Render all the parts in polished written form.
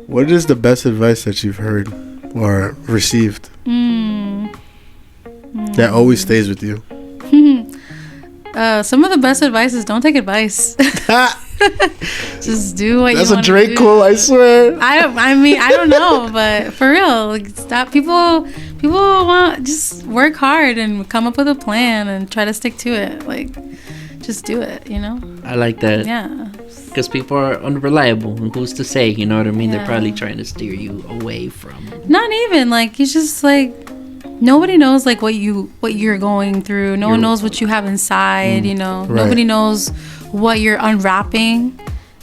What is the best advice that you've heard or received that always stays with you? Some of the best advice is don't take advice. Just do what That's you a want Drake to do. quote, I swear. I mean, I don't know, but for real, like, stop. People want just work hard and come up with a plan and try to stick to it. Like, just do it, you know? I like that. Yeah. Because people are unreliable, and who's to say? You know what I mean? Yeah. They're probably trying to steer you away from. Not even like it's just like nobody knows like what you're going through. No one knows what you have inside. You know, right. Nobody knows what you're unwrapping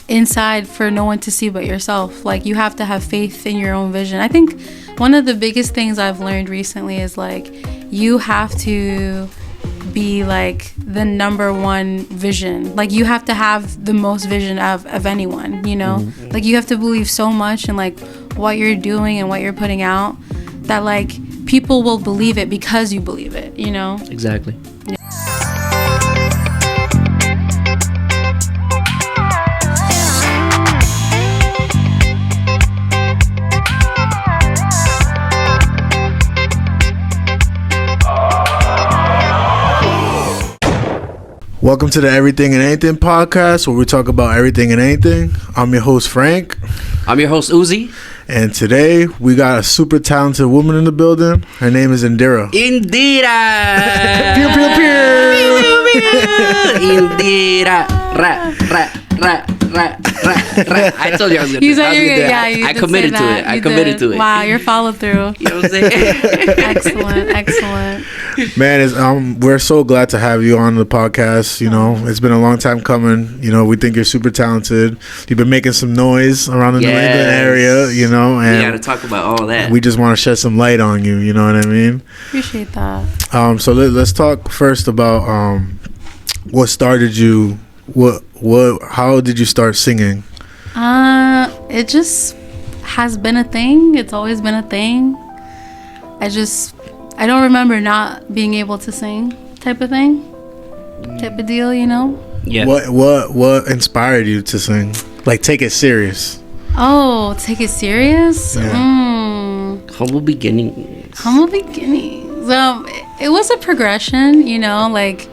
inside for no one to see but yourself. Like you have to have faith in your own vision. I think one of the biggest things I've learned recently is like you have to be like the number one vision. Like you have to have the most vision of anyone, you know? Mm-hmm. Like you have to believe so much in like what you're doing and what you're putting out that like people will believe it because you believe it, you know? Exactly. Yeah. Welcome to the Everything and Anything podcast, where we talk about everything and anything. I'm your host, Frank. I'm your host, Uzi. And today, we got a super talented woman in the building. Her name is Indira. Indira! Pew, pew, pew! Indira! I told you I was going to do it. I committed to it. I committed to it. Wow, you're follow through. You know what I'm saying? Excellent. Man, we're so glad to have you on the podcast. You know, it's been a long time coming. You know, we think you're super talented. You've been making some noise around the New England area, you know. And we got to talk about all that. We just want to shed some light on you, you know what I mean? Appreciate that. So let's talk first about what started you. How did you start singing? It just has been a thing. It's always been a thing. I don't remember not being able to sing type of thing. Type of deal, you know? Yeah. What inspired you to sing? Like, take it serious. Oh, take it serious? Yeah. Humble beginnings. It was a progression, you know, like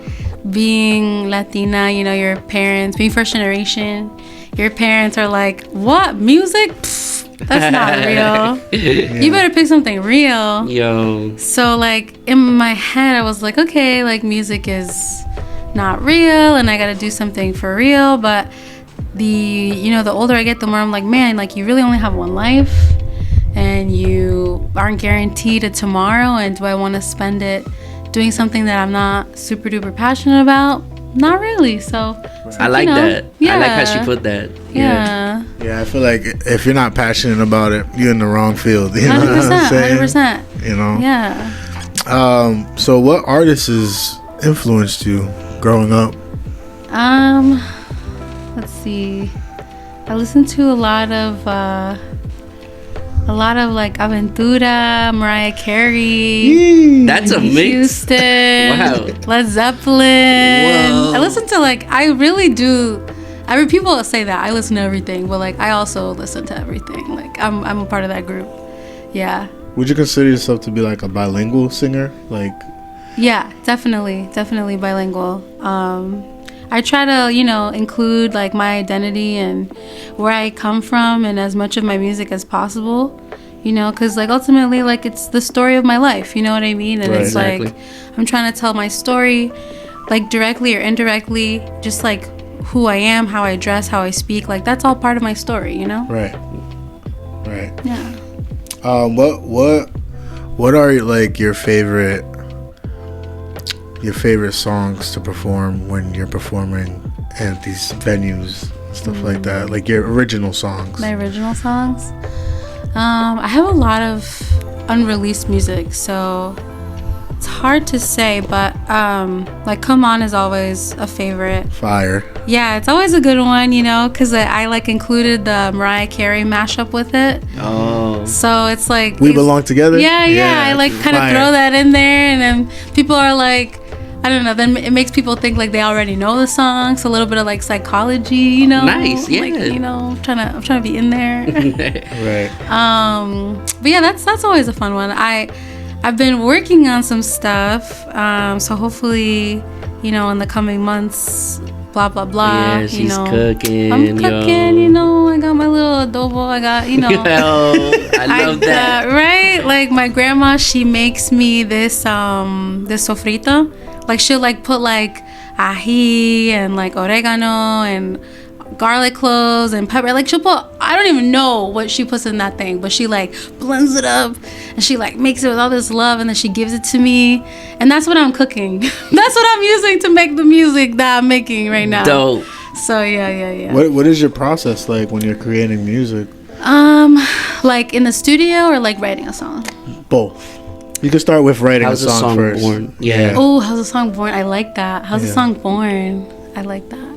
being Latina, you know, your parents, being first generation, your parents are like, what, music? Pfft, that's not real. Yeah. You better pick something real. Yo. So like in my head, I was like, okay, like music is not real and I gotta do something for real. But the older I get, the more I'm like, man, like you really only have one life and you aren't guaranteed a tomorrow. And do I want to spend it doing something that I'm not super duper passionate about? Not really. So I like that. Yeah. I like how she put that. Yeah. Yeah, I feel like if you're not passionate about it, you're in the wrong field. You know 100%, what I'm saying? 100%. You know? Yeah. So what artists influenced you growing up? Let's see. I listened to a lot of like Aventura, Mariah Carey. That's a mix. Houston. Wow. Led Zeppelin. Whoa. I listen to like, I really do. I mean, people say that I listen to everything, but like I also listen to everything. Like I'm a part of that group. Yeah. Would you consider yourself to be like a bilingual singer? Like. Yeah, definitely bilingual. I try to, you know, include like my identity and where I come from and as much of my music as possible, you know, because like ultimately like it's the story of my life, you know what I mean? And right. It's Exactly. like I'm trying to tell my story like directly or indirectly, just like who I am, how I dress, how I speak, like that's all part of my story, you know? Right. Yeah. What are like your favorite songs to perform when you're performing at these venues, stuff like that, like your original songs? My original songs? I have a lot of unreleased music, so it's hard to say, but like Come On is always a favorite. Fire. Yeah, it's always a good one, you know, because I like included the Mariah Carey mashup with it. Oh. So it's like We Belong Together? Yeah, I like kind of throw that in there, and then people are like, I don't know. Then it makes people think like they already know the song. So a little bit of like psychology, you know. Nice, yeah. Like, you know, I'm trying to be in there. Right. But yeah, that's always a fun one. I've been working on some stuff. So hopefully, you know, in the coming months, blah blah blah. Yeah, she's you know, cooking. I'm cooking. You know, I got my little adobo. I got, you know. I love that. Right? Like my grandma, she makes me this sofrito. Like she'll like put like ají and like oregano and garlic cloves and pepper. Like she'll put, I don't even know what she puts in that thing, but she like blends it up and she like makes it with all this love and then she gives it to me, and that's what I'm cooking. That's what I'm using to make the music that I'm making right now. Dope. So yeah. What is your process like when you're creating music? Like in the studio or like writing a song? Both. You can start with writing a song first. Born? Yeah. Oh, how's a song born? I like that. How's a song born? I like that.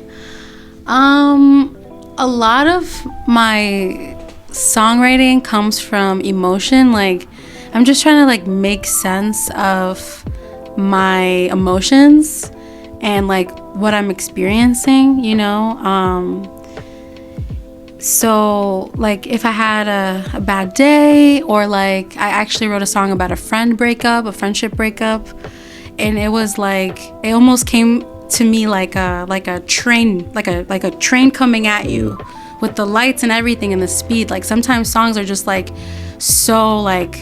A lot of my songwriting comes from emotion. Like I'm just trying to like make sense of my emotions and like what I'm experiencing, you know. So like if I had a bad day, or like I actually wrote a song about a friendship breakup, and it was like it almost came to me like a train coming at you with the lights and everything and the speed. Like sometimes songs are just like so like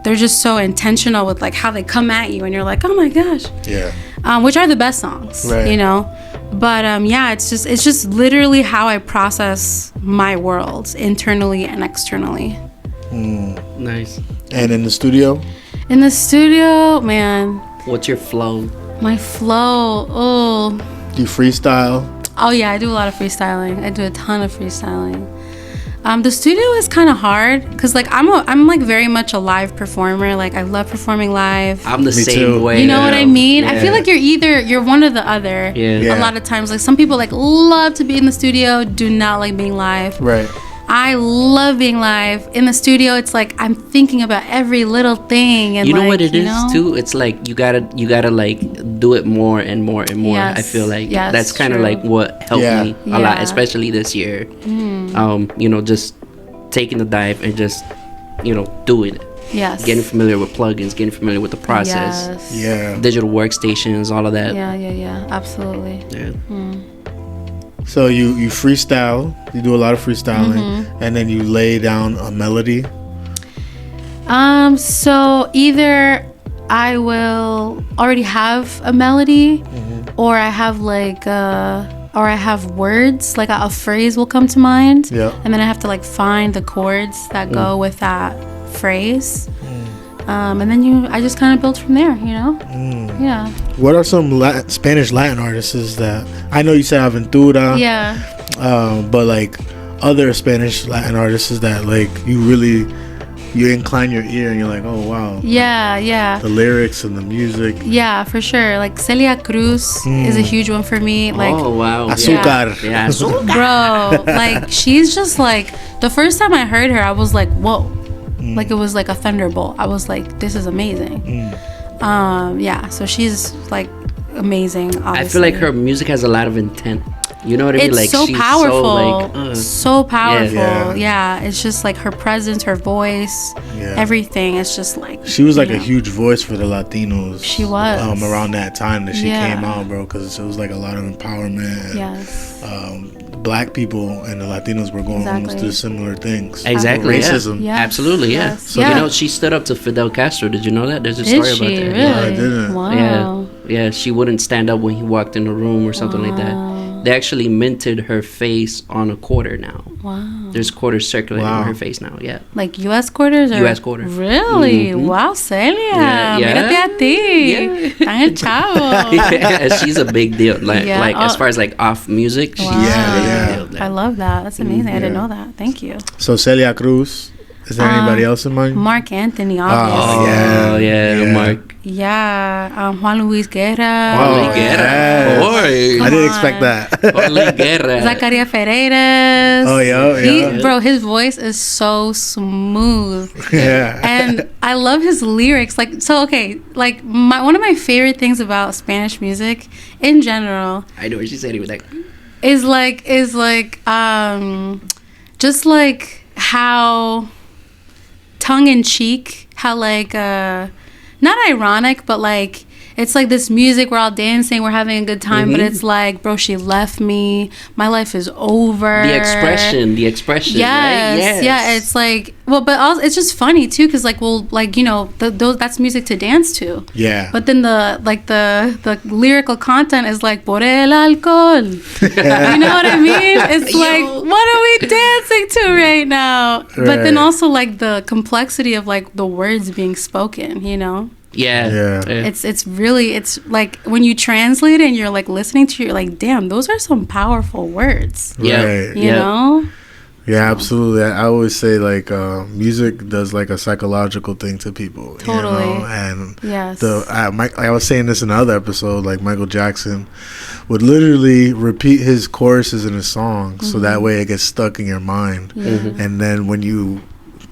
they're just so intentional with like how they come at you and you're like, oh my gosh. Yeah. Which are the best songs, right. You know. But yeah, it's just literally how I process my world internally and externally. Nice. And in the studio? In the studio, man. What's your flow? My flow, oh. Do you freestyle? Oh yeah, I do a lot of freestyling. I do a ton of freestyling. The studio is kind of hard because like I'm like very much a live performer. Like I love performing live. I'm the same way. You know what I mean? Yeah. I feel like you're one or the other. Yeah. A lot of times, like some people like love to be in the studio, do not like being live. Right. I love being live. In the studio, it's like I'm thinking about every little thing, and you know like, what it is too. It's like you gotta like do it more and more and more. Yes. I feel like yes, that's kind of like what helped me a lot, especially this year. You know, just taking the dive and just doing it. Yes. Getting familiar with plugins, getting familiar with the process. Yes. Yeah. Digital workstations, all of that. Yeah. Absolutely. Yeah. So you freestyle, you do a lot of freestyling, and then you lay down a melody. So either I will already have a melody, or I have like or I have words, like a phrase will come to mind, and then I have to like find the chords that go with that phrase. And then I just kind of build from there, you know? Yeah. What are some Spanish Latin artists that I know you said Aventura? Yeah. But like other Spanish Latin artists that like you incline your ear and you're like, oh wow. Yeah. The lyrics and the music. Yeah, for sure. Like Celia Cruz is a huge one for me. Like, oh wow. Azúcar. Yeah. Azúcar. Bro, like she's just like, the first time I heard her, I was like, whoa. Like it was like a thunderbolt. I was like, this is amazing. Yeah, so she's like amazing, obviously. I feel like her music has a lot of intent. You know what I mean? It's like so she's powerful. So powerful. Yeah. It's just like her presence, her voice, everything. It's just like she was like a huge voice for the Latinos. She was around that time that she came out, bro, because it was like a lot of empowerment. Yes. Black people and the Latinos were going almost through similar things. Exactly. Racism. Yeah. Absolutely. Yeah. Yes. So you know, she stood up to Fidel Castro. Did you know that? There's a story about that. Really? No, I didn't. Wow. Yeah. She wouldn't stand up when he walked in the room or something like that. They actually minted her face on a quarter now. Wow. There's quarters circulating on her face now. Yeah. Like U.S. quarters? Or? U.S. quarters. Really? Wow, Celia. Yeah. Mírate a ti. Tan el chavo. Yeah, she's a big deal. Like as far as like off music, she's a big deal. I love that. That's amazing. I didn't know that. Thank you. So Celia Cruz. Is there anybody else in mind? Mark Anthony, obviously. Oh yeah, Mark. Yeah, Juan Luis Guerra. Juan Luis Guerra. Boy. I didn't expect that. Juan Luis Guerra. Zacaria Ferreira. Oh, yeah. Bro, his voice is so smooth. Yeah. And I love his lyrics. Like, so, okay, like, one of my favorite things about Spanish music in general. I know what she said. He was like, is just like how tongue-in-cheek, how like not ironic, but like it's like this music, we're all dancing, we're having a good time, but it's like, bro, she left me, my life is over. The expression, yes, right? Yeah, it's like, well, but also it's just funny too, because like, well, like, you know, that's music to dance to. Yeah. But then the lyrical content is like, por el alcohol. You know what I mean? It's like, what are we dancing to right now? Right. But then also like the complexity of like the words being spoken, you know? Yeah. It's really, it's like when you translate it and you're like listening to it, you're like, damn, those are some powerful words. Yeah. Right. You know? Yeah, absolutely. I always say like music does like a psychological thing to people. Totally. You know? And yes. I was saying this in another episode, like Michael Jackson would literally repeat his choruses in his songs so that way it gets stuck in your mind. And then when you're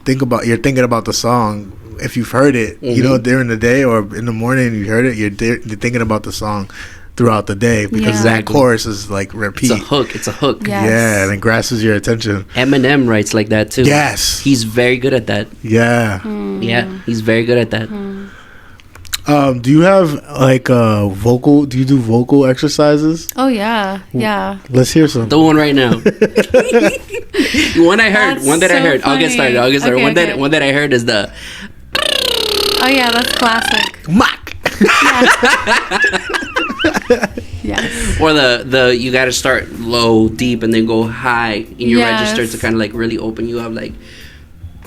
thinking about the song, if you've heard it, you know, during the day or in the morning, you heard it, you're thinking about the song throughout the day because that chorus is like repeat. It's a hook. Yes. Yeah, and it grasps your attention. Eminem writes like that too. Yes. He's very good at that. Yeah. Yeah, he's very good at that. Do you have like do you do vocal exercises? Oh yeah. Yeah. Let's hear some. The one right now. One I heard. That's one that I so heard. I'll get started. Okay, One that I heard is the Oh yeah, that's classic. Mac. Yes. or the you got to start low, deep, and then go high in your register to kind of like really open you up. Like,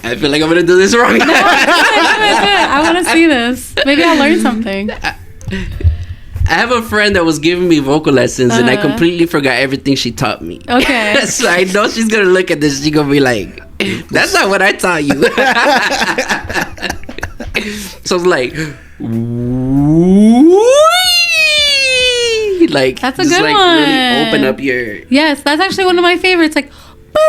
I feel like I'm gonna do this wrong. No, do it. I want to see this. Maybe I'll learn something. I have a friend that was giving me vocal lessons, and I completely forgot everything she taught me. Okay. So I know she's gonna look at this. She's gonna be like, "That's not what I taught you." So it's like, that's a just good like one. really open up your. Yes, that's actually one of my favorites. Like, boo.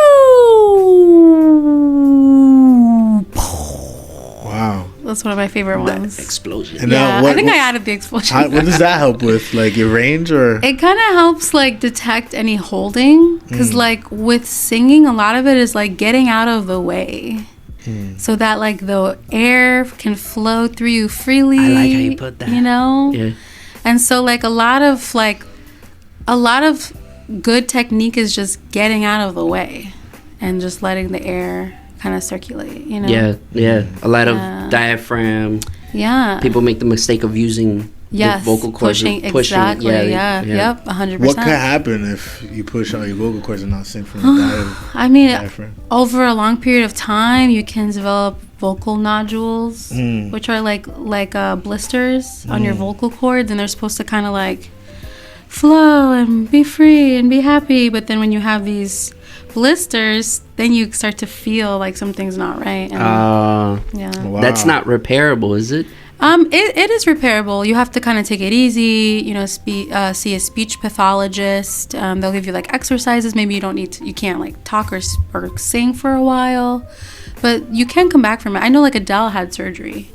Wow. That's one of my favorite ones. Explosion. And Yeah, I think I added the explosion. What does that help with? Like your range or? It kind of helps like detect any holding, because like with singing, a lot of it is like getting out of the way. So that like the air can flow through you freely. I like how you put that. You know? Yeah. And so like a lot of good technique is just getting out of the way and just letting the air kind of circulate, you know? Yeah. A lot of diaphragm. Yeah. People make the mistake of using the vocal cords. Pushing. Exactly. Yeah. Yep. 100%. What could happen if you push out your vocal cords and not sing from the diaphragm? Over a long period of time, you can develop vocal nodules, which are like blisters on your vocal cords, and they're supposed to kind of like flow and be free and be happy. But then when you have these blisters, then you start to feel like something's not right. And, Wow. That's not repairable, is it? It is repairable. You have to kind of take it easy, you know, see a speech pathologist. They'll give you like exercises. Maybe you can't like talk or sing for a while, but you can come back from it. I know like Adele had surgery.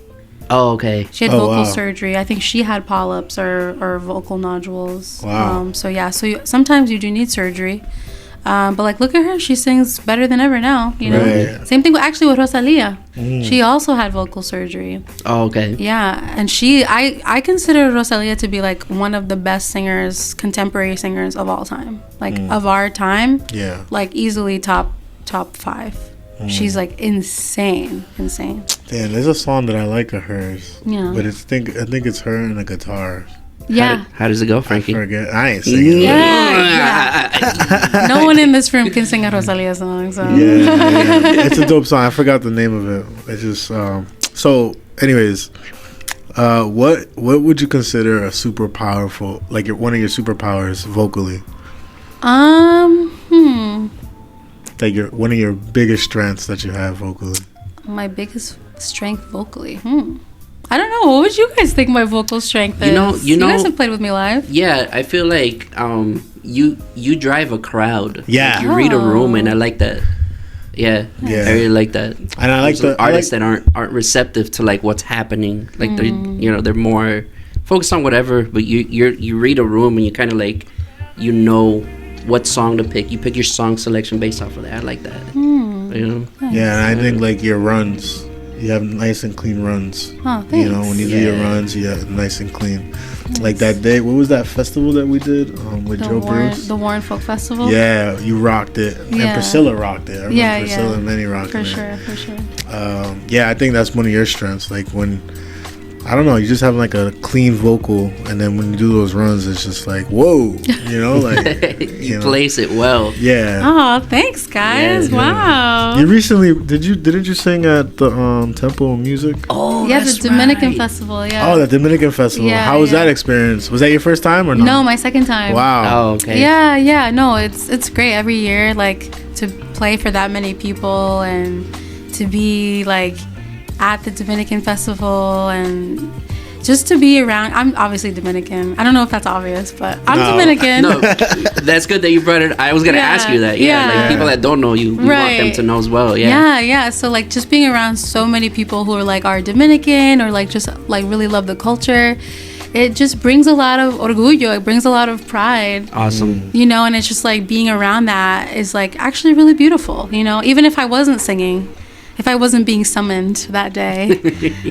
Oh, okay. She had vocal surgery. I think she had polyps or vocal nodules. Wow. Sometimes you do need surgery. But like, look at her. She sings better than ever now, you know? Right. Same thing with Rosalia. She also had vocal surgery. Oh, okay. Yeah. And I consider Rosalia to be like one of the best singers, contemporary singers of all time. Like of our time. Yeah. Like easily top 5. She's like insane. Damn, there's a song that I like of hers. Yeah. But I think it's her and the guitar. Yeah. How does it go, Frankie? I forget. I ain't singing. Yeah. No one in this room can sing a Rosalia song. So. Yeah. It's a dope song. I forgot the name of it. It's just so. Anyways, what would you consider a super powerful, like one of your superpowers vocally? Like one of your biggest strengths that you have vocally. My biggest strength vocally. I don't know. What would you guys think my vocal strength is? You guys have played with me live. Yeah, I feel like you drive a crowd. Yeah. Like you read a room, and I like that. Yeah, I really like that. And I like the artists that aren't receptive to like what's happening. Like they're more focused on whatever. But you read a room and you kind of like what song to pick. You pick your song selection based off of that. I like that. You know. Yeah, and I think like your runs. You have nice and clean runs. Oh, thanks. You know, when you do your runs, you have nice and clean. Nice. Like that day, what was that festival that we did with Joe Bruce? The Warren Folk Festival? Yeah, you rocked it. Yeah. And Priscilla rocked it. I remember Priscilla and Manny rocked it. For sure. Yeah, I think that's one of your strengths. Like when, I don't know, you just have like a clean vocal, and then when you do those runs, it's just like, whoa, you know, like you place it well. Yeah. Oh, thanks, guys. Yeah. Wow. You recently didn't you sing at the Temple of Music? Oh, yeah, that's the Dominican right. Festival. Yeah. Oh, the Dominican Festival. Yeah, how was that experience? Was that your first time or no? No, my second time. Wow. Oh, okay. Yeah. No, it's great every year. Like to play for that many people and to be like at the Dominican Festival and just to be around. I'm obviously Dominican. I don't know if that's obvious, but I'm Dominican. No, that's good that you brought it. I was gonna ask you that. Like people that don't know you, we want them to know as well. Yeah. So like just being around so many people who are Dominican or like just like really love the culture, it just brings a lot of orgullo. It brings a lot of pride. Awesome. You know, and it's just like being around that is like actually really beautiful. You know, even if I wasn't singing. If I wasn't being summoned that day,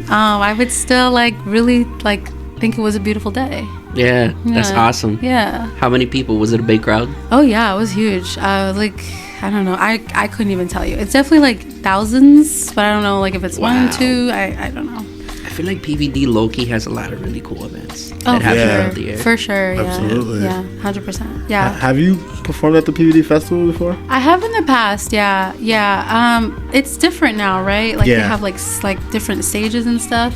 I would still like really like think it was a beautiful day. Yeah, that's awesome. Yeah. How many people? Was it a big crowd? Oh yeah, it was huge. Like I don't know. I couldn't even tell you. It's definitely like thousands, but I don't know like if it's 1, 2. I don't know. I feel like PVD low-key has a lot of really cool events that happen throughout the year. For sure. Yeah. Absolutely. Yeah, 100%. Yeah. Have you performed at the PVD festival before? I have in the past. Yeah. It's different now, right? Like they have like different stages and stuff.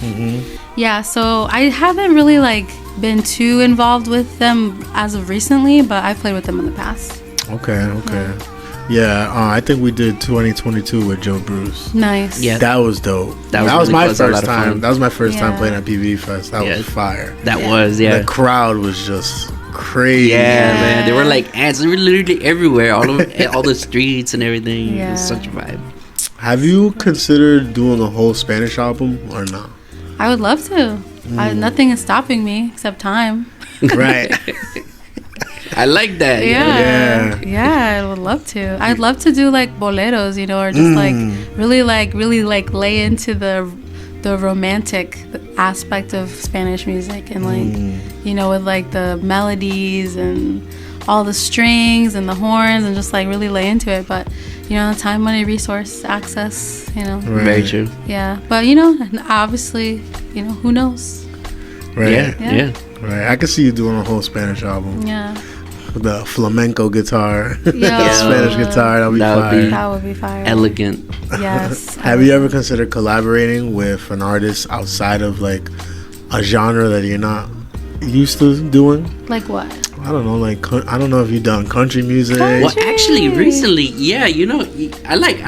Yeah. So I haven't really like been too involved with them as of recently, but I've played with them in the past. Okay. Yeah, I think we did 2022 with Joe Bruce. Nice. Yeah, that was dope. That was my first time. That was my first time playing at PVD Fest. That was fire. That was The crowd was just crazy. Yeah, man. They were like ants. They were literally everywhere, all the streets and everything. Yeah. It was such a vibe. Have you considered doing a whole Spanish album or not? I would love to. Nothing is stopping me except time. Right. I like that. Yeah, I would love to. I'd love to do like boleros, you know, or just like really lay into the romantic aspect of Spanish music and like you know with like the melodies and all the strings and the horns and just like really lay into it. But you know, time, money, resource, access, you know. Right. Very true. Yeah, but you know, obviously, you know, who knows? Right. Yeah. Right. I could see you doing a whole Spanish album. Yeah. The flamenco guitar, yeah. Spanish guitar, that would be fire. Elegant. Yes. Have you ever considered collaborating with an artist outside of like a genre that you're not used to doing? Like what? I don't know. Like I don't know if you've done country music. Well, actually, recently, yeah, you know, I like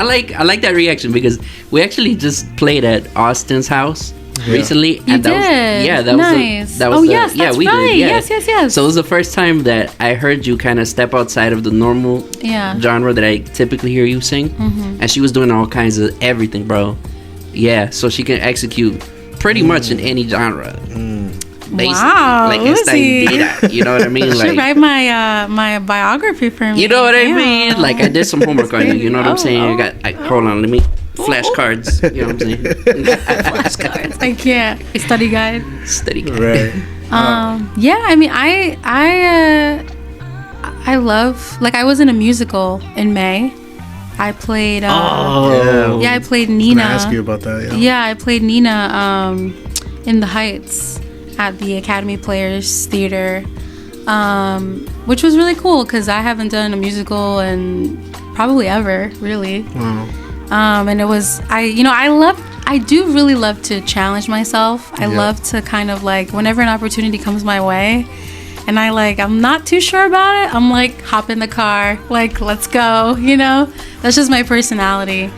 that reaction because we actually just played at Austin's house. Recently, and that was nice. That's right. Did. Yeah. Yes. So it was the first time that I heard you kind of step outside of the normal genre that I typically hear you sing, and she was doing all kinds of everything, bro. Yeah, so she can execute pretty much in any genre. Wow, like esta Indira, you know what I mean? Like, should write my biography for me. You know what I mean? Like I did some homework on you. You know what I'm saying? Hold on, let me. Flashcards, you know what I'm saying? Flashcards. I can't. Study guide. Right. Yeah, I mean, I love, like, I was in a musical in May. I played. I played Nina. I was gonna ask you about that. Yeah, I played Nina in the Heights at the Academy Players Theater, which was really cool because I haven't done a musical in probably ever, really. Wow. And it was, I do really love to challenge myself. I love to kind of like, whenever an opportunity comes my way and I'm not too sure about it, I'm like, hop in the car, like, let's go, you know? That's just my personality.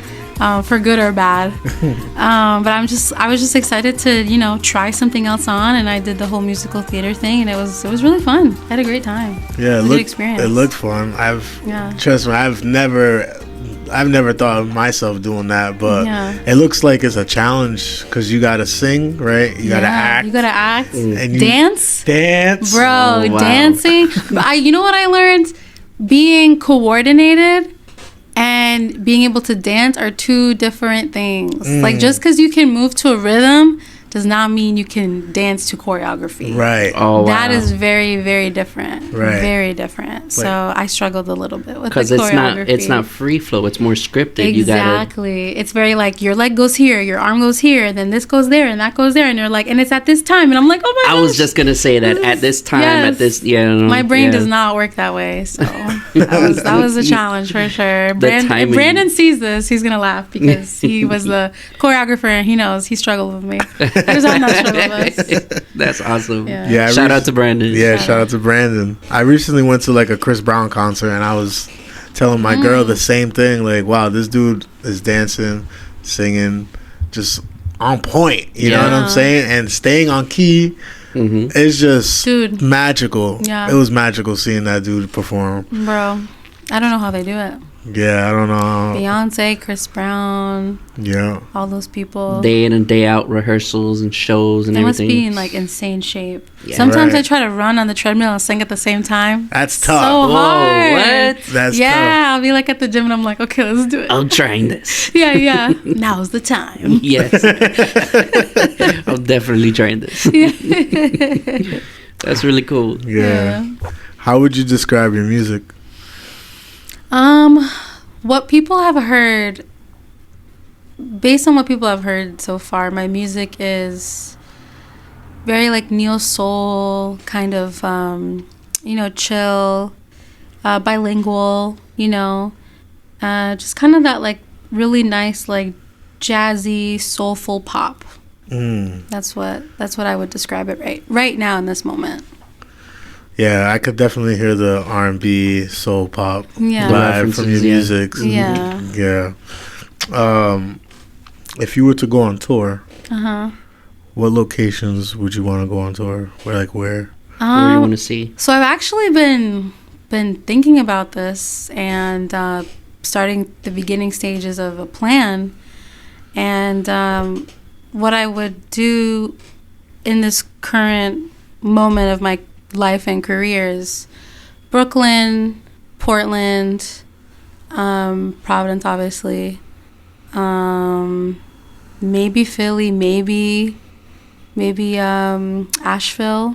for good or bad. But I was just excited to, you know, try something else on, and I did the whole musical theater thing, and it was really fun. I had a great time. Yeah, it was a good experience. It looked fun. Trust me, I've never thought of myself doing that, but it looks like it's a challenge because you gotta sing, right? You gotta act. You gotta act. And dance, bro. Oh, wow. Dancing. You know what I learned? Being coordinated and being able to dance are two different things. Like, just because you can move to a rhythm does not mean you can dance to choreography. Right. Oh, wow. That is very, very different. Right. Very different. So I struggled a little bit with the choreography. Because it's not free flow. It's more scripted. Exactly. It's very like your leg goes here, your arm goes here, then this goes there, and that goes there, and you're like, and it's at this time, and I'm like, oh my gosh. I was just gonna say that at this time, at this, My brain does not work that way, so that was a challenge for sure. If Brandon sees this, he's gonna laugh because he was the choreographer and he knows he struggled with me. I just have not struggled with. That's awesome. Yeah. Shout out to Brandon. Yeah, shout out to Brandon. I recently went to like a Chris Brown concert, and I was telling my girl the same thing. Like, wow, this dude is dancing, singing, just on point. You know what I'm saying? And staying on key. It's just magical. Yeah. It was magical seeing that dude perform. Bro, I don't know how they do it. Yeah, I don't know. Beyonce, Chris Brown. Yeah. All those people. Day in and day out rehearsals and shows and everything. They must be in like insane shape. Yeah. Sometimes I try to run on the treadmill and sing at the same time. That's tough. So hard. What? That's tough. I'll be like at the gym and I'm like, okay, let's do it. I'm trying this. Yeah. Now's the time. Yes. I'm definitely trying this. That's really cool. Yeah. How would you describe your music? What people have heard, based on what people have heard so far, my music is very like neo soul, kind of, chill, bilingual, just kind of that like really nice, like jazzy, soulful pop. That's what I would describe it right now in this moment. Yeah, I could definitely hear the R&B, soul pop vibe from your music. Yeah. If you were to go on tour, what locations would you want to go on tour? Where do you want to see? So I've actually been thinking about this and starting the beginning stages of a plan. And what I would do in this current moment of my life and careers, Brooklyn, Portland, Providence, obviously, maybe Philly, maybe Asheville.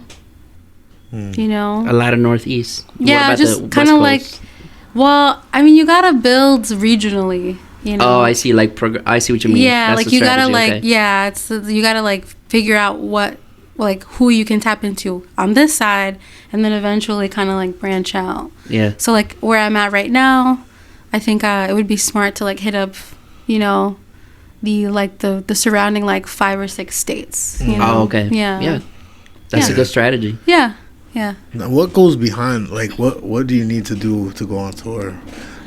A lot of Northeast. Yeah, just kind of like, well, I mean, you gotta build regionally. Oh, I see. Like, I see what you mean. Yeah, that's like you gotta like, you gotta like figure out who you can tap into on this side, and then eventually kind of like branch out. Yeah. So like where I'm at right now, I think it would be smart to like hit up, the surrounding like 5 or 6 states. Oh, okay. Yeah. Yeah. That's a good strategy. Yeah. Now, what goes behind? Like, what do you need to do to go on tour?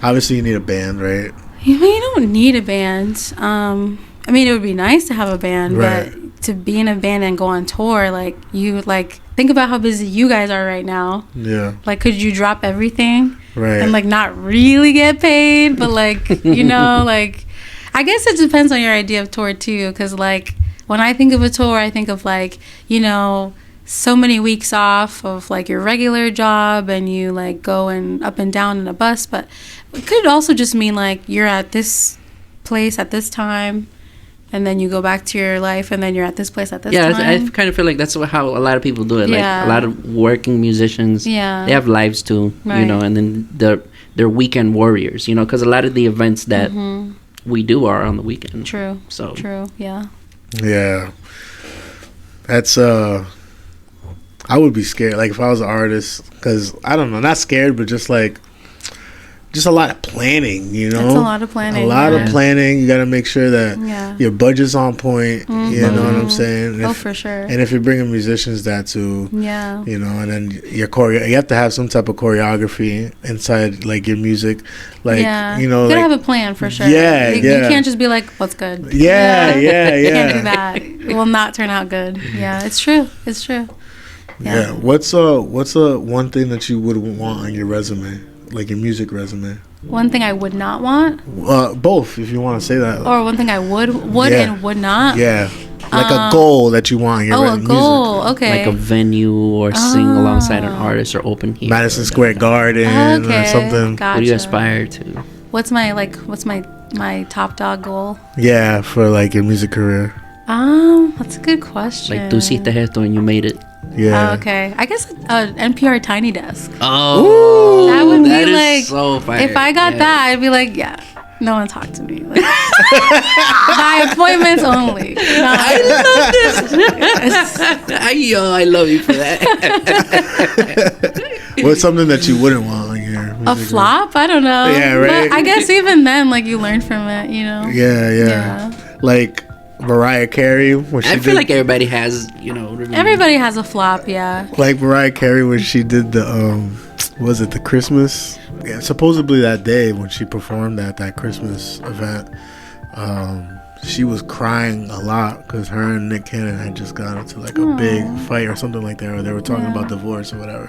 Obviously, you need a band, right? You don't need a band. I mean, it would be nice to have a band, right. But to be in a band and go on tour, think about how busy you guys are right now. Yeah. Like, could you drop everything? Right. And, not really get paid, but, I guess it depends on your idea of tour, too, because, when I think of a tour, I think of, so many weeks off of, your regular job, and you, go up and down in a bus, but it could also just mean, you're at this place at this time, and then you go back to your life, and then you're at this place at this time. Yeah, I kind of feel like that's how a lot of people do it. Yeah. Like, a lot of working musicians, they have lives too, right. And then they're weekend warriors, because a lot of the events that we do are on the weekend. True. So True, yeah. Yeah. That's, I would be scared, if I was an artist, because, I don't know, not scared, but just, just a lot of planning, you know. It's a lot of planning. A lot of planning. You got to make sure that your budget's on point. You know what I'm saying? And for sure. And if you're bringing musicians, that too. Yeah. You know, and then you have to have some type of choreography inside, like, your music. Like, you know, you gotta like, have a plan for sure. Yeah, you can't just be like, "What's good?" Yeah. You can't do that. It will not turn out good. Yeah, it's true. It's true. Yeah. What's one thing that you would want on your resume, like your music resume? One thing I would not want? Both, if you want to say that. Or one thing I would and would not? Yeah. Like a goal that you want in your music. A goal. Okay. Like a venue or sing alongside an artist or open here. Madison Square Garden or something. Gotcha. What do you aspire to? What's my top dog goal? Yeah, for like your music career. That's a good question. Like, tú hiciste esto and you made it. Yeah. Okay. I guess NPR Tiny Desk. Oh, that would be is like so fire. If I got that, I'd be like, yeah, no one talk to me. Like, by appointments only. I love this. I love you for that. What's something that you wouldn't want on your music a flop? I don't know. Yeah, right. But I guess even then, like, you learn from it, you know. Yeah. Like Mariah Carey when she I feel like everybody has, you know. Everybody has a flop, yeah. Like Mariah Carey when she did the was it the Christmas? Yeah, supposedly that day when she performed at that Christmas event, she was crying a lot because her and Nick Cannon had just got into like a big fight or something like that, or they were talking about divorce or whatever.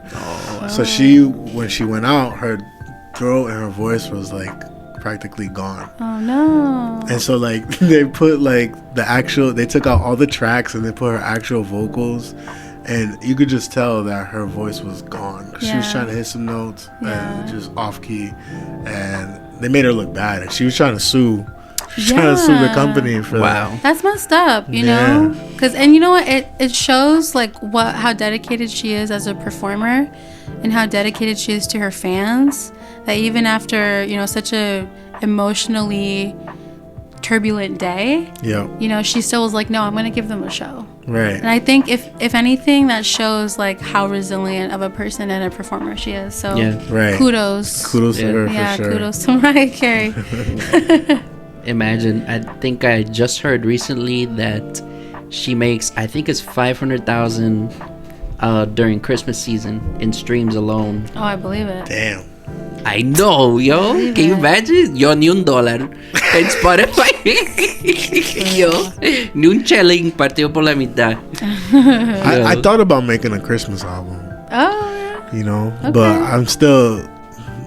So when she went out, her throat and her voice was like practically gone. Oh no. And so like they put like they took out all the tracks and they put her actual vocals, and you could just tell that her voice was gone. She was trying to hit some notes and just off key, and they made her look bad, and she was trying to sue. She's trying to sue the company for that. That's messed up, you know? And you know what? It shows like how dedicated she is as a performer and how dedicated she is to her fans, that even after, you know, such a emotionally turbulent day, you know, she still was like, no, I'm going to give them a show. Right. And I think if anything, that shows like how resilient of a person and a performer she is. So kudos to her for sure. Kudos to Mariah Carey. Imagine, I think I just heard recently that she makes, I think it's 500,000 during Christmas season in streams alone. Oh, I believe it. Damn. I know, yo. Can you imagine? Yo, ni un dólar en Spotify. Yo, ni un chelín partido por la mitad. I thought about making a Christmas album. Oh, you know, but I'm still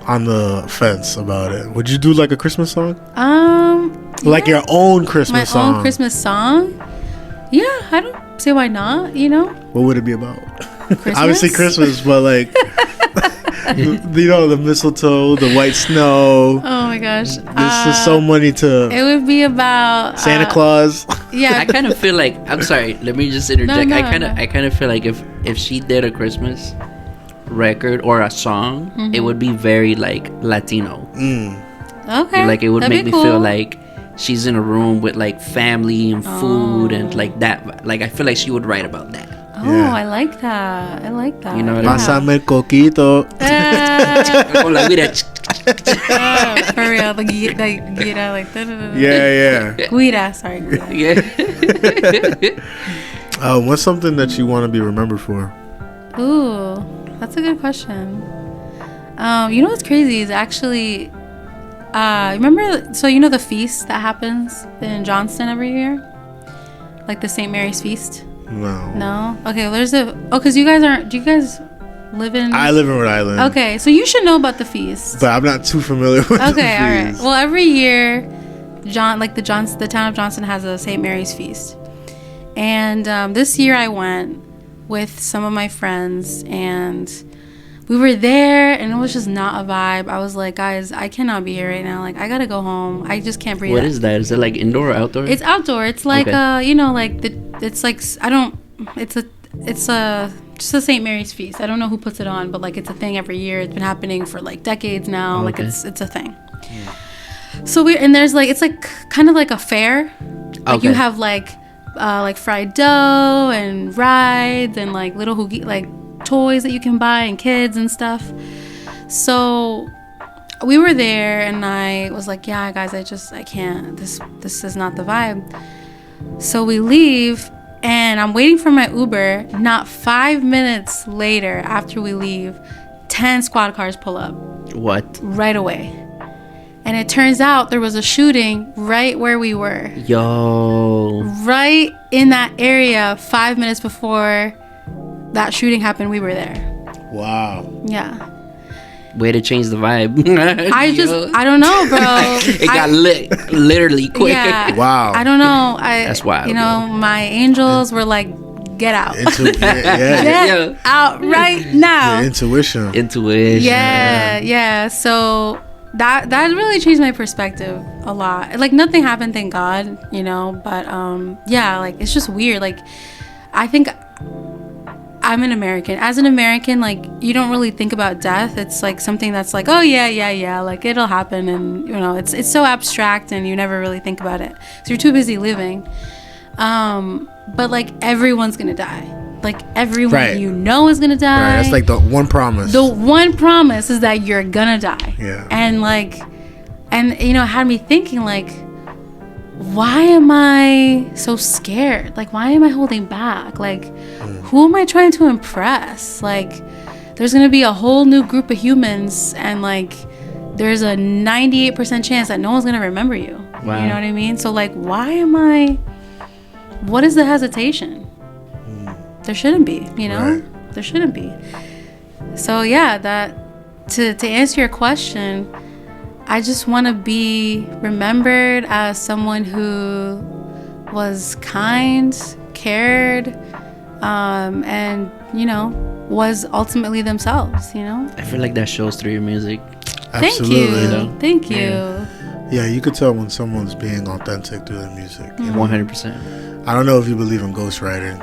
on the fence about it. Would you do like a Christmas song? Like your own Christmas song? My own Christmas song? Yeah, I don't see why not, you know? What would it be about? Christmas? Obviously Christmas, but like, you know, the mistletoe, the white snow. Oh my gosh. This is so many to... It would be about... Santa Claus. Yeah. I kind of feel like... I'm sorry, let me just interject. I kind of feel like if she did a Christmas record or a song, it would be very like Latino. Okay. Like it would make me feel like she's in a room with like family and food and like that. Like I feel like she would write about that. Oh, yeah. I like that. You know what I mean? Pásame el coquito. For real, the guira, like yeah. Guira, sorry. Guira. Yeah. What's something that you want to be remembered for? Ooh, that's a good question. You know what's crazy is actually, remember, so you know the feast that happens in Johnston every year? Like the St. Mary's Feast? No? Okay, well, because do you guys live in... I live in Rhode Island. Okay, so you should know about the feast. But I'm not too familiar with the feast. Okay, all right. Well, every year, the town of Johnston has a St. Mary's Feast. And this year I went with some of my friends, and we were there, and it was just not a vibe. I was like, guys, I cannot be here right now. Like, I gotta go home. I just can't breathe. What is that? Is it like indoor or outdoor? It's outdoor. It's like you know, like it's like it's just a St. Mary's Feast. I don't know who puts it on, but like it's a thing every year. It's been happening for like decades now. Like it's a thing. Yeah. So there's like, it's like kind of like a fair. Like you have like fried dough and rides and like little toys that you can buy and kids and stuff. So we were there, and I was like, yeah, guys, I can't. This is not the vibe. So we leave, and I'm waiting for my Uber. Not 5 minutes later, after we leave, 10 squad cars pull up. What? Right away. And it turns out there was a shooting right where we were. Yo. Right in that area, 5 minutes before that shooting happened, we were there. Wow. Yeah. Way to change the vibe. I don't know, bro. It got lit literally quick. Yeah. Wow. I don't know. That's wild. You know, my angels were like, get out. Yeah. Out right now. Your intuition. Yeah. So that really changed my perspective a lot. Like, nothing happened, thank God, you know, but yeah, like, it's just weird. Like, I think I'm an American. As an American, like, you don't really think about death. It's like something that's like, oh yeah, like, it'll happen, and you know, it's so abstract, and you never really think about it. So you're too busy living. But like, everyone's gonna die. Like, everyone you know is gonna die. Right, that's like the one promise. The one promise is that you're gonna die. Yeah. And like, and you know, it had me thinking, like, why am I so scared? Like, why am I holding back? Like, who am I trying to impress? Like, there's gonna be a whole new group of humans, and like, there's a 98% chance that no one's gonna remember you. Wow. You know what I mean? So like, what is the hesitation? There shouldn't be, you know? Right. There shouldn't be. So yeah, to answer your question, I just want to be remembered as someone who was kind, cared, and, you know, was ultimately themselves, you know? I feel like that shows through your music. Absolutely. Thank you. You know? Thank you. Yeah, you could tell when someone's being authentic through their music. You know? 100%. I don't know if you believe in ghostwriting.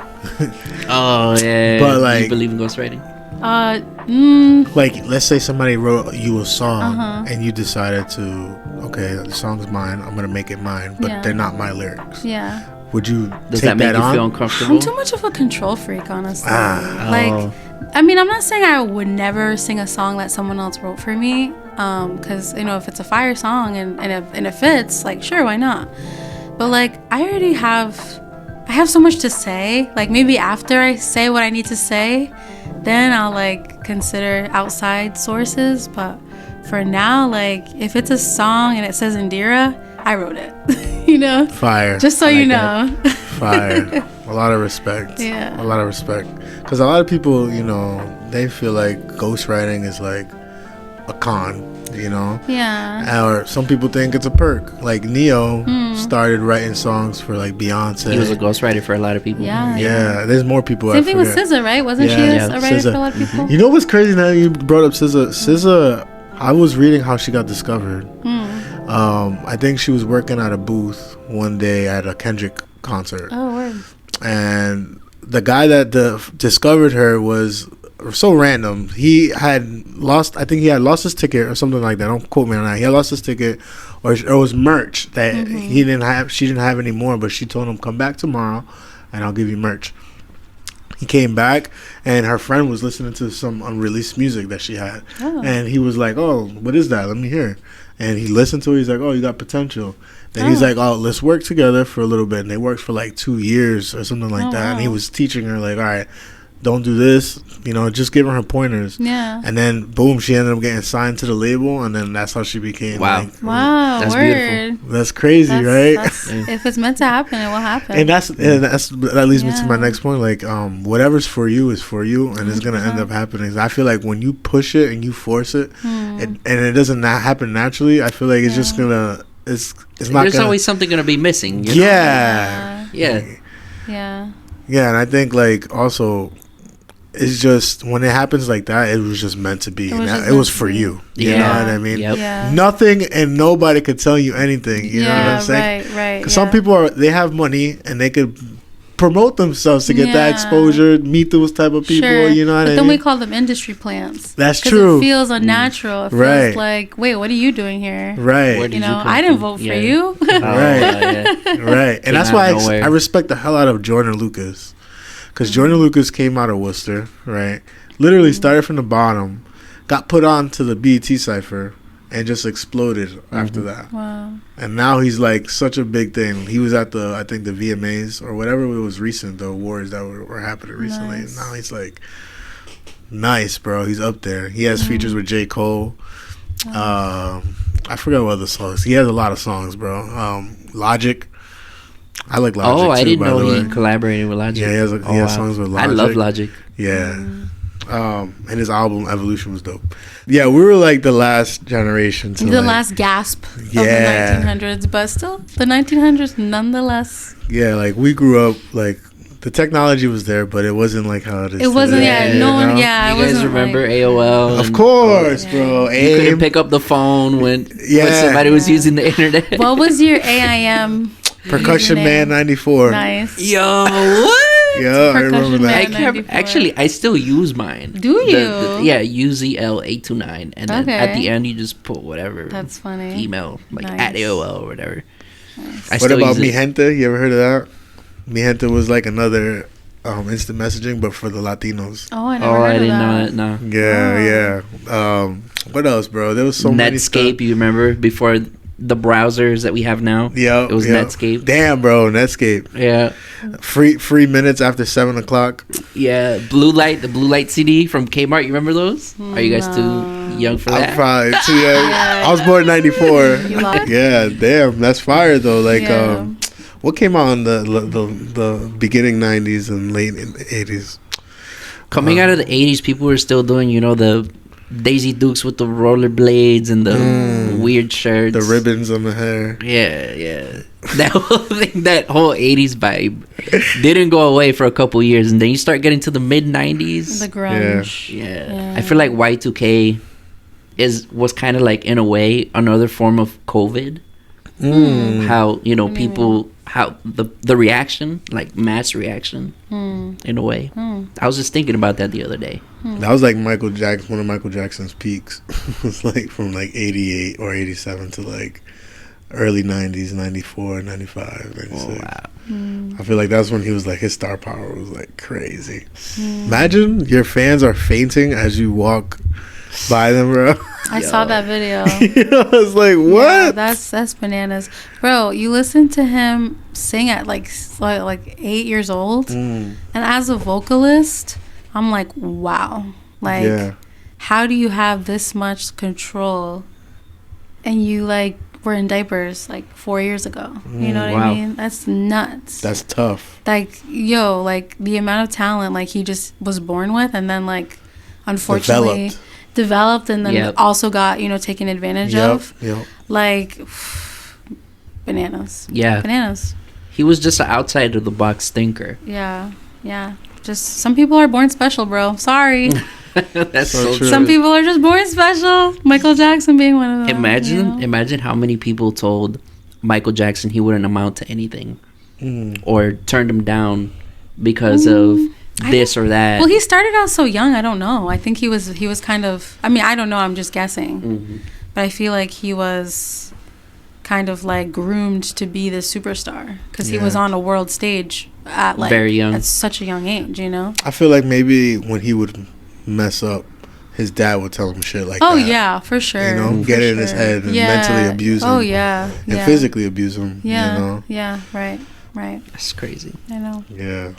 Oh, yeah. But like, you believe in ghostwriting? Like, let's say somebody wrote you a song and you decided to, okay, the song's mine, I'm gonna make it mine, but they're not my lyrics. Yeah. Would you Does take that make you on? feel uncomfortable? I'm too much of a control freak, honestly. Oh. I mean, I'm not saying I would never sing a song that someone else wrote for me, because, you know, if it's a fire song and it fits, like, sure, why not? But like, I have so much to say. Like, maybe after I say what I need to say, then I'll like consider outside sources. But for now, like, if it's a song and it says Indira, I wrote it. You know? Fire. Just so you know. Fire. A lot of respect. Yeah. A lot of respect. Because a lot of people, you know, they feel like ghostwriting is like a con, you know? Yeah. Or some people think it's a perk. Like Neo started writing songs for like Beyonce. He was a ghostwriter for a lot of people. Yeah, there's more people. Same thing with SZA, right? Wasn't she a writer for a lot of people? You know what's crazy now you brought up SZA? SZA, I was reading how she got discovered. I think she was working at a booth one day at a Kendrick concert. Oh, word. And the guy that discovered her was so random. He had lost his ticket or something like that. Don't quote me on that. He had lost his ticket, or it was merch that she didn't have anymore, but she told him, come back tomorrow and I'll give you merch. He came back and her friend was listening to some unreleased music that she had. And he was like, oh, what is that? Let me hear. And he listened to it. He's like, oh, you got potential. Then he's like, oh, let's work together for a little bit. And they worked for like 2 years or something like that. Wow. And he was teaching her like, all right, don't do this, you know, just giving her pointers. Yeah. And then boom, she ended up getting signed to the label, and then that's how she became. Wow. Like, that's word. Beautiful. That's crazy, right? If it's meant to happen, it will happen. And that leads me to my next point. Like, whatever's for you is for you, and it's gonna end up happening. I feel like when you push it and you force it, and it doesn't happen naturally, I feel like it's just gonna. It's not. There's always something gonna be missing. You know? Yeah. And I think like also. It's just when it happens like that, it was just meant to be. It was for you. You know what I mean? Yep. Yeah. Nothing and nobody could tell you anything. You know what I'm saying? Right. Because some people they have money and they could promote themselves to get that exposure, meet those type of people. Sure. You know what I mean? But then we call them industry plants. That's true. It feels unnatural. It feels like, wait, what are you doing here? Right. You know, I didn't vote for you. Right. And that's why I respect the hell out of Jordan Lucas. Because Jordan Lucas came out of Worcester, right? Literally started from the bottom, got put on to the BET Cypher, and just exploded after that. Wow. And now he's like such a big thing. He was at I think the VMAs or whatever it was recent, the awards that were happening recently. Nice. And now he's like, nice, bro. He's up there. He has features with J. Cole. I forgot what other songs. He has a lot of songs, bro. Logic. I like Logic too, I didn't by know the way. he collaborated with Logic. Yeah, he has songs with Logic. I love Logic. Yeah. And his album Evolution was dope. Yeah, we were like the last generation to The last gasp of the 1900s, but still the 1900s nonetheless. Yeah, like we grew up like the technology was there, but it wasn't like how it is. It wasn't. today, Yeah, no one. know? Yeah, You guys remember AOL? Of course, bro. You couldn't pick up the phone when somebody was using the internet. What was your AIM? Percussion username? Man 94. Nice. Yo, what? Yeah, I remember Percussion that. I Man. can't. 94. Actually, I still use mine. Do you? Yeah, UZL829, and then at the end you just put whatever. That's funny. Email like Nice. at AOL or whatever. Nice. I What still about use Mi it. Gente? You ever heard of that? Mi Gente was like another instant messaging, but for the Latinos. Oh, I never Oh, heard I of didn't that. know that. No. Yeah. What else, bro? There was so many stuff. Netscape, you remember before the browsers that we have now? Yeah, It was Netscape. Damn, bro, Netscape. Yeah. Free minutes after 7:00. Yeah. the Blue Light CD from Kmart. You remember those? Are you guys too young for I was that? probably too young. I was born in '94. You lied. Yeah, damn, that's fire though. Like, Yeah. what came out in the beginning '90s and late '80s? Coming out of the 80s, people were still doing, the Daisy Dukes with the rollerblades and the weird shirts. The ribbons on the hair. Yeah. That whole thing, that whole 80s vibe didn't go away for a couple years. And then you start getting to the mid 90s. The grunge. Yeah. I feel like Y2K was kind of like, in a way, another form of COVID. How, people, how the reaction, like mass reaction, in a way. I was just thinking about that the other day. That was like one of Michael Jackson's peaks. It was like from like 88 or 87 to like early 90s, 94, 95, 96. Oh, wow. I feel like that's when he was like, his star power was like crazy. Imagine your fans are fainting as you walk by them, bro. I saw that video. I was like, what? Yeah, that's bananas, bro. You listen to him sing at like 8 years old, and as a vocalist, I'm like, wow, like, how do you have this much control? And you like were in diapers like 4 years ago. You know what I mean? That's nuts. That's tough. Like, like the amount of talent like he just was born with, and then like unfortunately developed and then also got taken advantage of. Like bananas. Bananas. He was just an outside of the box thinker. Yeah. Just some people are born special, bro. Sorry. That's so true. Some people are just born special. Michael Jackson being one of them. Imagine how many people told Michael Jackson he wouldn't amount to anything, or turned him down because of this or that. Well, he started out so young. I don't know. I think he was kind of. I mean, I don't know. I'm just guessing, but I feel like he was kind of like groomed to be the superstar because he was on a world stage at like very young, at such a young age. I feel like maybe when he would mess up, his dad would tell him shit like that. Oh yeah, for sure. Get it in his head and mentally abuse him. Oh yeah, and physically abuse him. Yeah, right. That's crazy. I know. Yeah,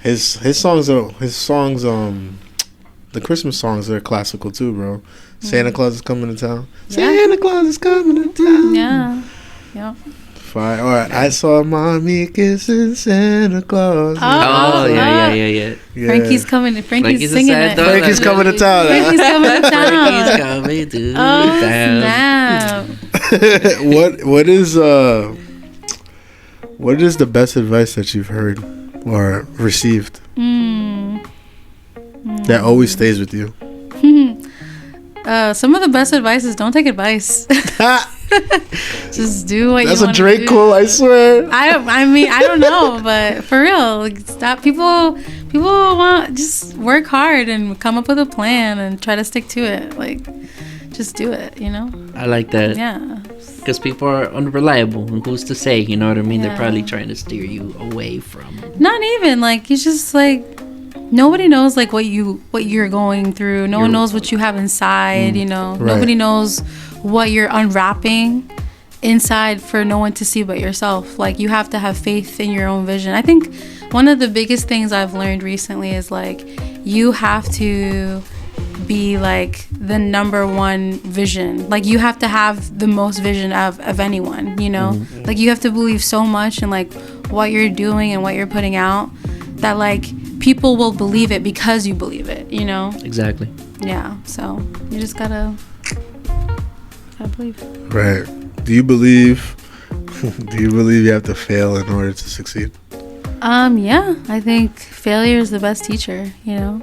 his songs, the Christmas songs are classical too, bro. Santa Claus is coming to town. Santa Claus is coming to town. Yeah. Fine. All right. I saw mommy kissing Santa Claus. Oh yeah. Frankie's coming. Frankie's singing it. Frankie's coming to town. Frankie's coming to town. Frankie's coming to town. Snap. What is the best advice that you've heard or received that always stays with you? Some of the best advice is don't take advice. Just do what That's you want to do. That's a Drake quote, I swear. I mean, I don't know, but for real, like, stop. People want just work hard and come up with a plan and try to stick to it. Like, just do it. I like that. Yeah. Because people are unreliable, and who's to say? You know what I mean? They're probably trying to steer you away from. Not even like it's just like. Nobody knows like what you're going through. No one knows what you have inside, Right. Nobody knows what you're unwrapping inside for no one to see but yourself. Like, you have to have faith in your own vision. I think one of the biggest things I've learned recently is like, you have to be like the number one vision. Like, you have to have the most vision of anyone, you know? Mm-hmm. Like, you have to believe so much in like what you're doing and what you're putting out that like people will believe it because you believe it, you know? Exactly. Yeah, so you just gotta believe. Right. Do you believe you have to fail in order to succeed? Yeah, I think failure is the best teacher, you know?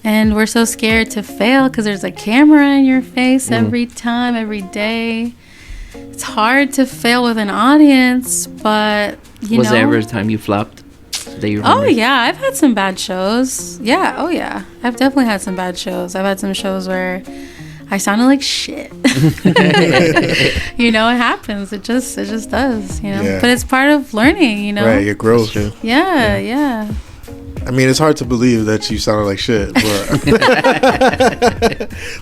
And we're so scared to fail because there's a camera in your face every time, every day. It's hard to fail with an audience, but was there ever a time you flopped that you remember? Oh yeah, I've had some bad shows. Yeah, oh yeah, I've definitely had some bad shows. I've had some shows where I sounded like shit. You know, it happens. It just does. You know, but it's part of learning. You know, right? Your growth. Yeah. I mean, it's hard to believe that you sounded like shit, but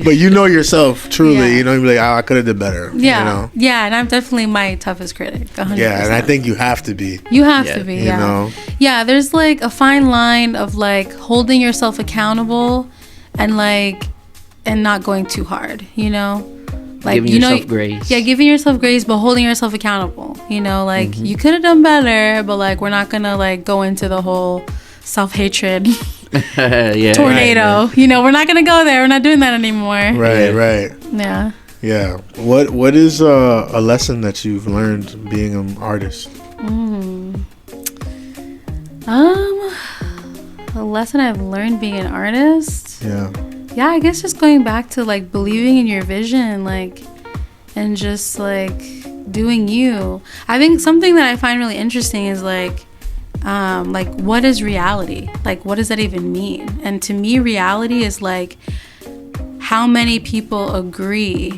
but you know yourself truly. You know, you're like, oh, I could have did better. Yeah, you know? Yeah, and I'm definitely my toughest critic. 100%. Yeah, and I think you have to be. You have to be. Yeah. You know? Yeah, there's like a fine line of like holding yourself accountable, and not going too hard. You know. Like, giving yourself grace. Yeah, giving yourself grace, but holding yourself accountable. You know, like you could have done better, but like we're not gonna like go into the whole self-hatred tornado. Right. You know, we're not gonna go there. We're not doing that anymore. Right. Yeah. What is a lesson that you've learned being an artist? A lesson I've learned being an artist. Yeah, I guess just going back to like believing in your vision, like, and just like doing you. I think something that I find really interesting is like what is reality? Like, what does that even mean? And to me, reality is like how many people agree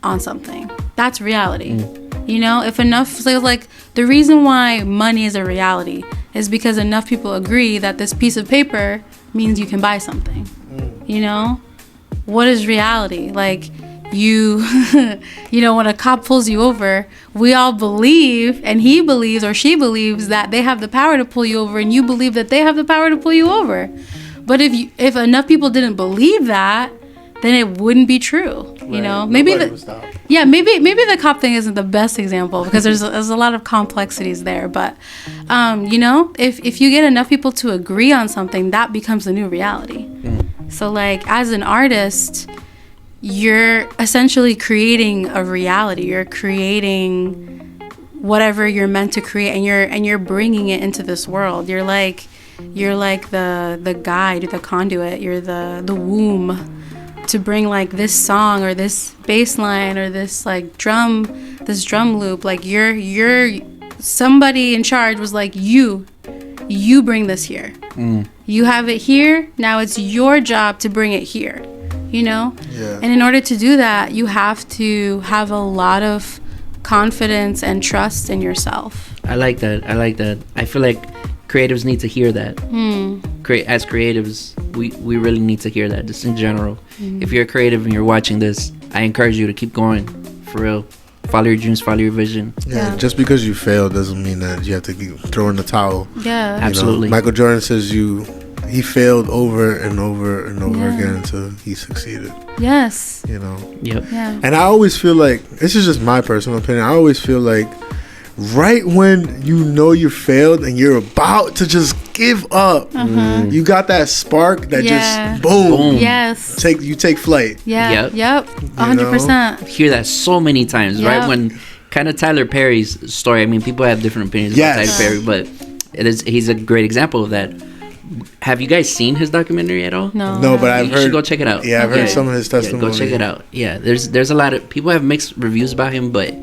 on something. That's reality. You know, if enough, so like the reason why money is a reality is because enough people agree that this piece of paper means you can buy something. You know, what is reality? Like, you know, when a cop pulls you over, we all believe, and he believes or she believes that they have the power to pull you over, and you believe that they have the power to pull you over. But if enough people didn't believe that, then it wouldn't be true. You know, maybe maybe the cop thing isn't the best example because there's a lot of complexities there. But you know, if you get enough people to agree on something, that becomes the new reality. So like, as an artist, you're essentially creating a reality. You're creating whatever you're meant to create, and you're bringing it into this world. You're like the guide, the conduit. You're the womb to bring like this song or this bass line or this like drum loop. Like, you're somebody in charge was like, you bring this here. You have it here. Now it's your job to bring it here. You know? Yeah. And in order to do that, you have to have a lot of confidence and trust in yourself. I like that. I feel like creatives need to hear that. As creatives, we really need to hear that, just in general. If you're a creative and you're watching this, I encourage you to keep going, for real. Follow your dreams, follow your vision. Yeah, just because you fail doesn't mean that you have to keep throwing the towel. Yeah, absolutely. Michael Jordan says he failed over and over and over again until he succeeded. Yes. You know. Yep. Yeah. And I always feel like, this is just my personal opinion, I always feel like right when you know you failed and you're about to just give up, you got that spark that just boom. Yes. You take flight. Yeah. Yep. 100%. I hear that so many times, right? When kind of Tyler Perry's story. I mean, people have different opinions about Tyler Perry, but he's a great example of that. Have you guys seen his documentary at all? No, but I've heard. You should go check it out. Yeah, I've heard some of his testimony. Yeah, go check it out. Yeah, there's a lot of people have mixed reviews about him, but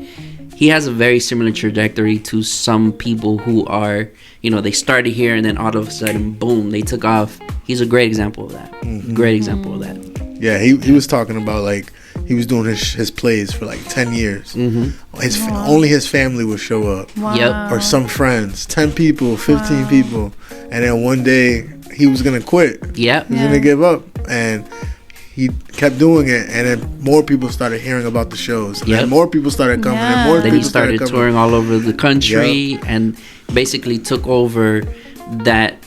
he has a very similar trajectory to some people who are, you know, they started here and then all of a sudden, boom, they took off. He's a great example of that. Great example of that. Yeah, he was talking about like he was doing his plays for like 10 years. Only his family would show up. Yep. Or some friends, 10 people, 15 people, and then one day he was gonna quit. Yep. He was gonna give up, and he kept doing it, and then more people started hearing about the shows. Yep. And more people started coming, and more Then people he started coming. touring all over the country and basically took over that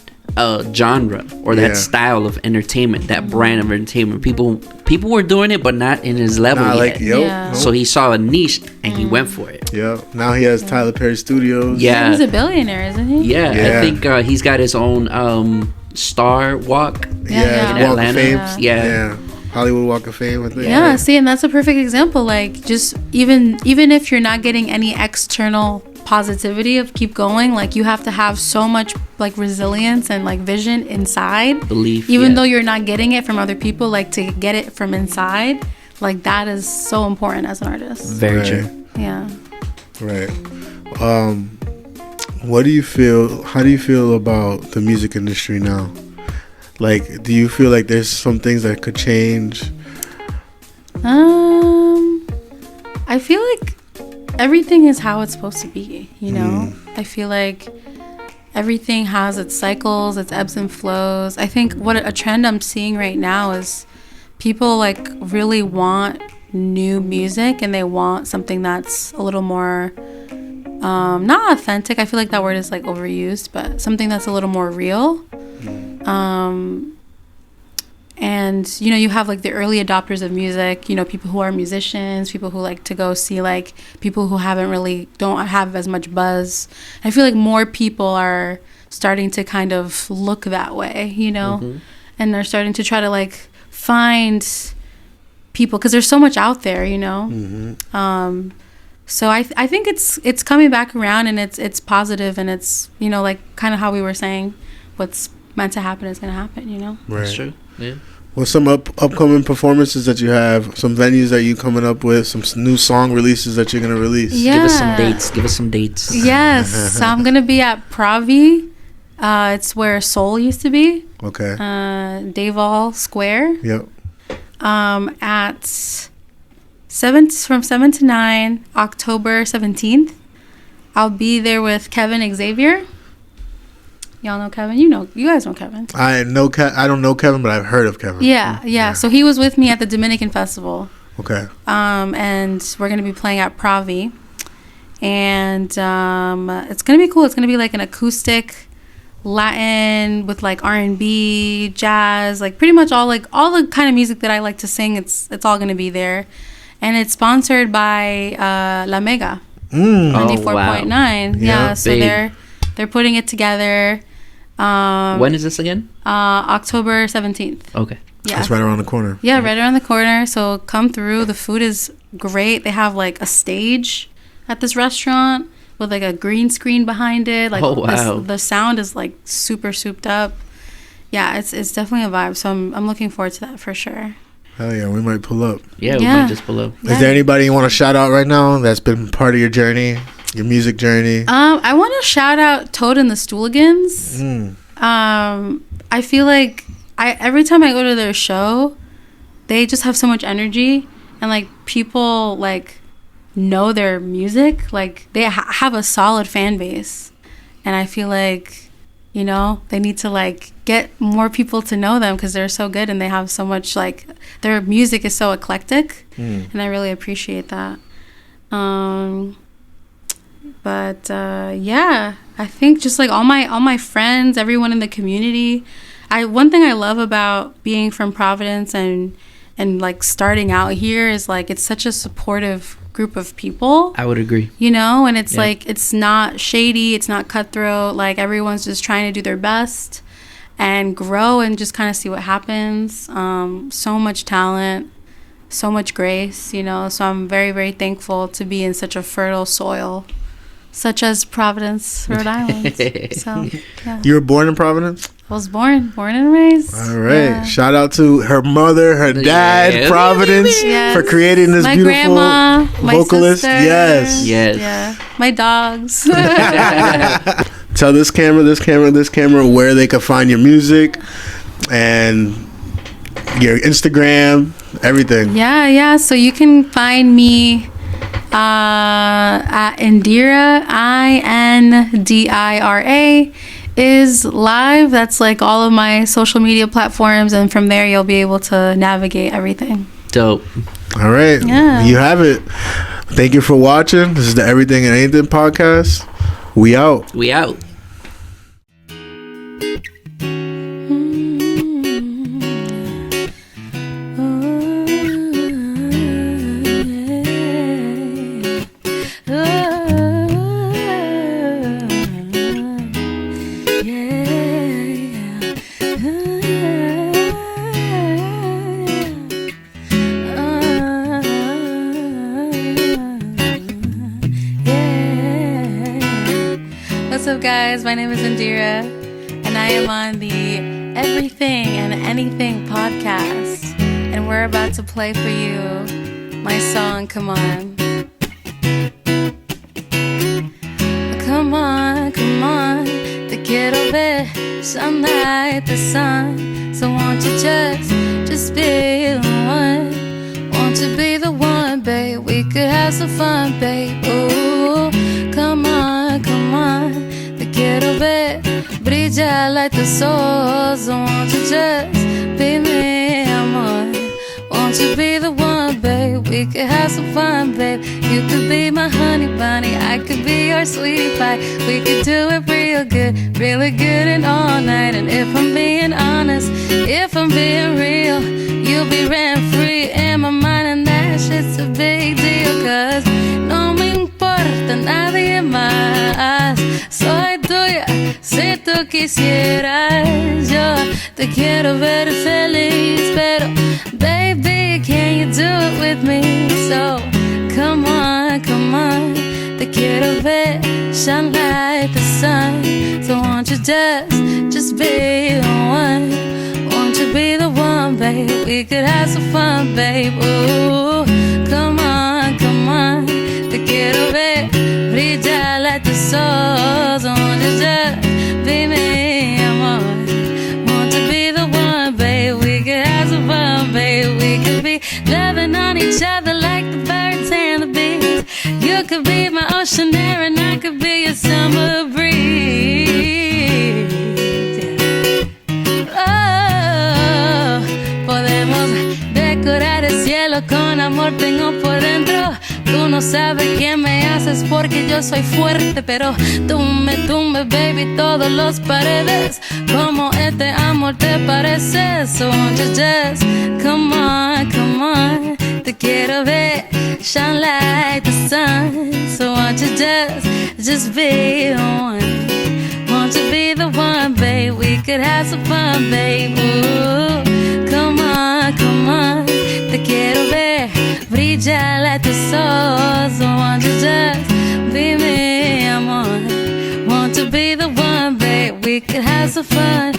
genre or that style of entertainment, that brand of entertainment. People were doing it, but not in his level yet. So he saw a niche and he went for it. Yeah. Now he has Tyler Perry Studios. Yeah. He's a billionaire, isn't he? Yeah. I think he's got his own Star Walk. Yeah. In Walk of Fame. Yeah. Hollywood Walk of Fame. I think. Yeah. See, and that's a perfect example. Like, just even if you're not getting any external positivity of keep going, like, you have to have so much like resilience and like vision inside, belief, even though you're not getting it from other people, like to get it from inside, like that is so important as an artist. Very true. Yeah. Right. What do you feel, how do you feel about the music industry now? Like, do you feel like there's some things that could change? I feel like everything is how it's supposed to be, you know? I feel like everything has its cycles, its ebbs and flows. I think what a trend I'm seeing right now is people like really want new music, and they want something that's a little more not authentic. I feel like that word is like overused, but something that's a little more real. And you know, you have like the early adopters of music, you know, people who are musicians, people who like to go see like people who don't have as much buzz. I feel like more people are starting to kind of look that way, you know, and they're starting to try to like find people, because there's so much out there, you know. So I think it's coming back around, and it's positive, and it's, you know, like kind of how we were saying, what's meant to happen is going to happen, you know. Right. That's true. Yeah. Well, some upcoming performances that you have, some venues that you coming up with, some new song releases that you're going to release. Yeah. Give us some dates. Yes. So I'm going to be at Pravi. It's where Soul used to be. Okay. Davol Square. Yep. At 7 to 9, October 17th. I'll be there with Kevin Xavier. Y'all know Kevin? You guys know Kevin. I don't know Kevin, but I've heard of Kevin. Yeah. So he was with me at the Dominican Festival. Okay. And we're gonna be playing at Pravi, and it's gonna be cool. It's gonna be like an acoustic Latin with like R&B, jazz, like pretty much all the kind of music that I like to sing. It's all gonna be there, and it's sponsored by La Mega 94.9. Yeah, so big. they're putting it together. When is this again? October 17th. Okay. Yeah. It's right around the corner. Yeah, right around the corner. So come through. The food is great. They have like a stage at this restaurant with like a green screen behind it. Like, oh, wow. The sound is like super souped up. Yeah, it's definitely a vibe. So I'm looking forward to that for sure. Hell yeah, we might pull up. Yeah, we might just pull up. Yeah. Is there anybody you want to shout out right now that's been part of your journey, your music journey? I want to shout out Toad and the Stooligans. I feel like every time I go to their show, they just have so much energy, and like people like know their music. Like they have a solid fan base, and I feel like, you know, they need to like get more people to know them, because they're so good and they have so much, like, their music is so eclectic, and I really appreciate that. But yeah, I think just like all my friends, everyone in the community. One thing I love about being from Providence and like starting out here is like it's such a supportive group of people. I would agree. You know, and it's like it's not shady, it's not cutthroat. Like everyone's just trying to do their best and grow and just kind of see what happens. So much talent, so much grace, you know. So I'm very, very thankful to be in such a fertile soil, such as Providence, Rhode Island. So, yeah. You were born in Providence? I was born and raised. All right. Yeah. Shout out to her mother, her dad, Providence, for creating this my beautiful grandma, vocalist. My sister, Yes. Yeah. My dogs. Tell this camera where they can find your music and your Instagram, everything. Yeah. So you can find me at Indira, Indira, is live. That's like all of my social media platforms, and from there you'll be able to navigate everything. Dope. All right. Yeah. You have it. Thank you for watching. This is the Everything and Anything podcast. We out. We out. What's up, guys? My name is Indira, and I am on the Everything and Anything podcast. And we're about to play for you my song, Come On. Come on, come on, te quiero ver sunlight, the sun. So won't you just be the one? Won't you be the one, babe? We could have some fun, babe. Ooh, come on, come on, te quiero ver brillar like the sol. So won't you just be me, amor? Won't you be the one, babe? We could have some fun, babe. You could be my honey bunny, I could be your sweetie pie. We could do it real good, really good and all night. And if I'm being honest, if I'm being real, you'll be rent free in my mind, and that shit's a big deal. Cause no me importa nadie más, soy tuya si tú quisieras. Yo te quiero ver feliz, pero baby, can you do it with me? So come on, te quiero ver shine like the sun. So won't you just be the one? Won't you be the one, babe? We could have some fun, babe. Ooh, come on, te quiero ver brillar like the sol. So won't you just be me, amor? Want to be the one, babe? We could have some fun, babe. We could be loving on each other like the birds and the bees. You could be my ocean air, and I could be your summer breeze. Oh, podemos decorar el cielo con amor tengo por dentro. Tú no sabes qué me haces porque yo soy fuerte, pero tú me tumbes, baby, todos los paredes. Como este amor te parece. So won't you just come on, te quiero ver shine like the sun. So won't you just be the one? Won't you be the one, babe? We could have some fun, babe. Ooh, come on, te quiero ver brillar like the sol. So won't you just be me, amor? Want to be the one, babe? We could have some fun.